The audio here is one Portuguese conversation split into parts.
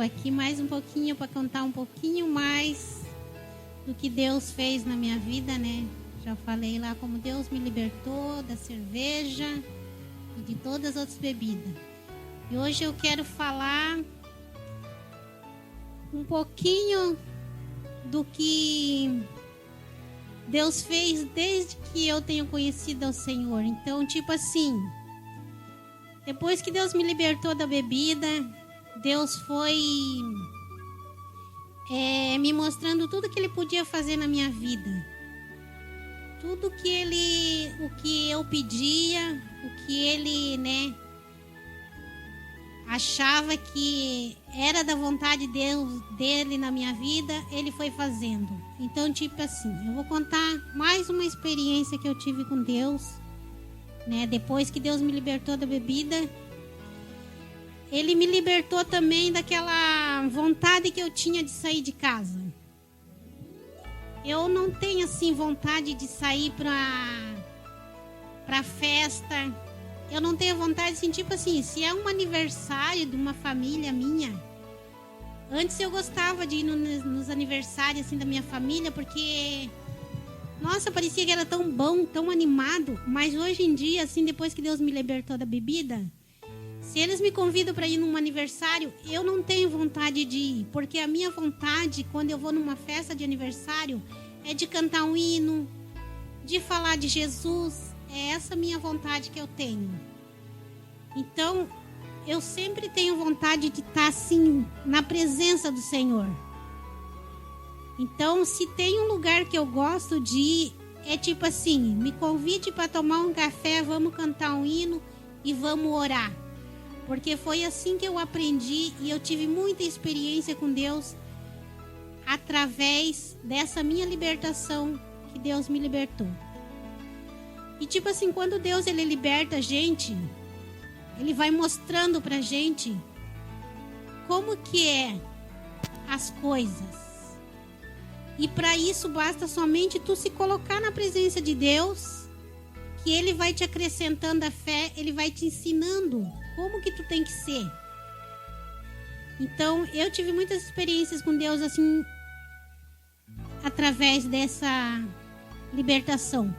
aqui mais um pouquinho para contar um pouquinho mais do que Deus fez na minha vida, né? Já falei lá como Deus me libertou da cerveja e de todas as outras bebidas. E hoje eu quero falar um pouquinho do que Deus fez desde que eu tenho conhecido ao Senhor. Então, tipo assim, depois que Deus me libertou da bebida, Deus foi me mostrando tudo que Ele podia fazer na minha vida. Tudo que o que eu pedia, o que Ele, achava que era da vontade dele na minha vida, Ele foi fazendo. Então, tipo assim, eu vou contar mais uma experiência que eu tive com Deus, né? Depois que Deus me libertou da bebida, Ele me libertou também daquela vontade que eu tinha de sair de casa. Eu não tenho, assim, vontade de sair pra festa. Eu não tenho vontade, assim, tipo assim, se é um aniversário de uma família minha. Antes eu gostava de ir nos aniversários, assim, da minha família, porque, nossa, parecia que era tão bom, tão animado. Mas hoje em dia, assim, depois que Deus me libertou da bebida, se eles me convidam para ir num aniversário, eu não tenho vontade de ir. Porque a minha vontade, quando eu vou numa festa de aniversário, é de cantar um hino, de falar de Jesus. É essa minha vontade que eu tenho. Então, eu sempre tenho vontade de estar assim, na presença do Senhor. Então, se tem um lugar que eu gosto de ir, é tipo assim, me convide para tomar um café, vamos cantar um hino e vamos orar. Porque foi assim que eu aprendi e eu tive muita experiência com Deus através dessa minha libertação que Deus me libertou. E tipo assim, quando Deus ele liberta a gente, Ele vai mostrando pra gente como que é as coisas. E para isso basta somente tu se colocar na presença de Deus, que Ele vai te acrescentando a fé, Ele vai te ensinando como que tu tem que ser. Então, eu tive muitas experiências com Deus assim, através dessa libertação.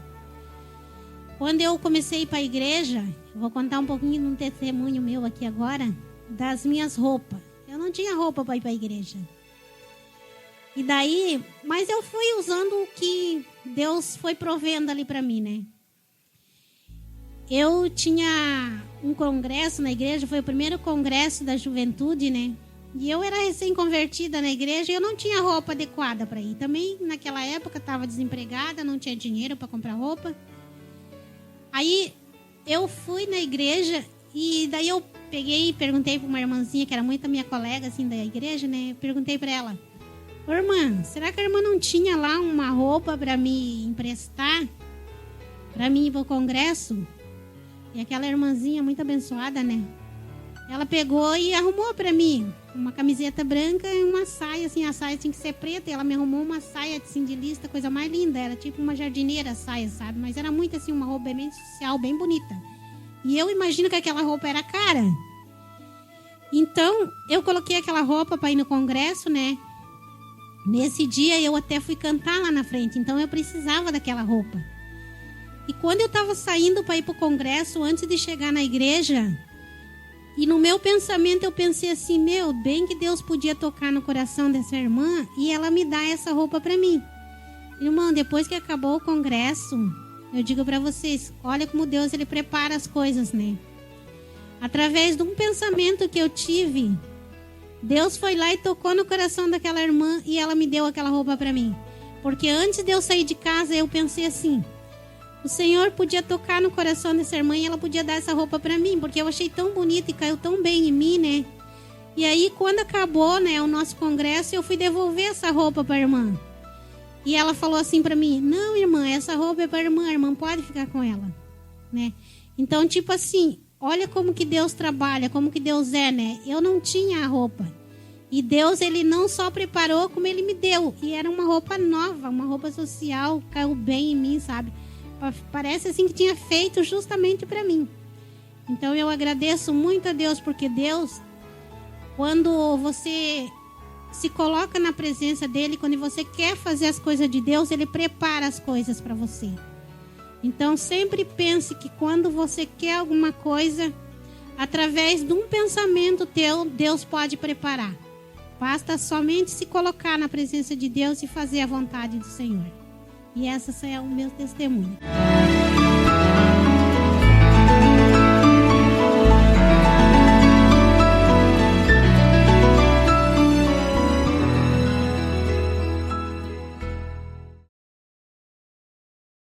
Quando eu comecei a ir para a igreja, eu vou contar um pouquinho de um testemunho meu aqui agora, das minhas roupas. Eu não tinha roupa para ir para a igreja. E daí, mas eu fui usando o que Deus foi provendo ali para mim, né? Eu tinha um congresso na igreja, foi o primeiro congresso da juventude, né? E eu era recém-convertida na igreja e eu não tinha roupa adequada para ir. Também, naquela época, estava desempregada, não tinha dinheiro para comprar roupa. Aí eu fui na igreja e daí eu peguei e perguntei para uma irmãzinha, que era muito a minha colega assim da igreja, né? Eu perguntei para ela: "Ô, irmã, será que a irmã não tinha lá uma roupa para me emprestar? Para mim ir para o congresso?" E aquela irmãzinha muito abençoada, né? Ela pegou e arrumou para mim uma camiseta branca e uma saia, assim, a saia tinha que ser preta, e ela me arrumou uma saia assim, de lista, coisa mais linda, era tipo uma jardineira a saia, sabe? Mas era muito assim, uma roupa bem social, bem bonita. E eu imagino que aquela roupa era cara. Então, eu coloquei aquela roupa para ir no congresso, né? Nesse dia eu até fui cantar lá na frente, então eu precisava daquela roupa. E quando eu estava saindo para ir para o congresso, antes de chegar na igreja, e no meu pensamento eu pensei assim, meu, bem que Deus podia tocar no coração dessa irmã e ela me dar essa roupa para mim. Irmão, depois que acabou o congresso, eu digo para vocês, olha como Deus ele prepara as coisas, né? Através de um pensamento que eu tive, Deus foi lá e tocou no coração daquela irmã e ela me deu aquela roupa para mim. Porque antes de eu sair de casa, eu pensei assim, o Senhor podia tocar no coração dessa irmã e ela podia dar essa roupa para mim, porque eu achei tão bonita e caiu tão bem em mim, né? E aí, quando acabou, né, o nosso congresso, eu fui devolver essa roupa para a irmã. E ela falou assim para mim, não, irmã, essa roupa é para a irmã pode ficar com ela, né? Então, tipo assim, olha como que Deus trabalha, como que Deus é, né? Eu não tinha a roupa. E Deus, ele não só preparou, como ele me deu. E era uma roupa nova, uma roupa social, caiu bem em mim, sabe? Parece assim que tinha feito justamente para mim. Então eu agradeço muito a Deus, porque Deus, Quando você se coloca na presença dele, quando você quer fazer as coisas de Deus, ele prepara as coisas para você. Então sempre pense que quando você quer alguma coisa, através de um pensamento teu, Deus pode preparar. Basta somente se colocar na presença de Deus e fazer a vontade do Senhor. E essa é o meu testemunho.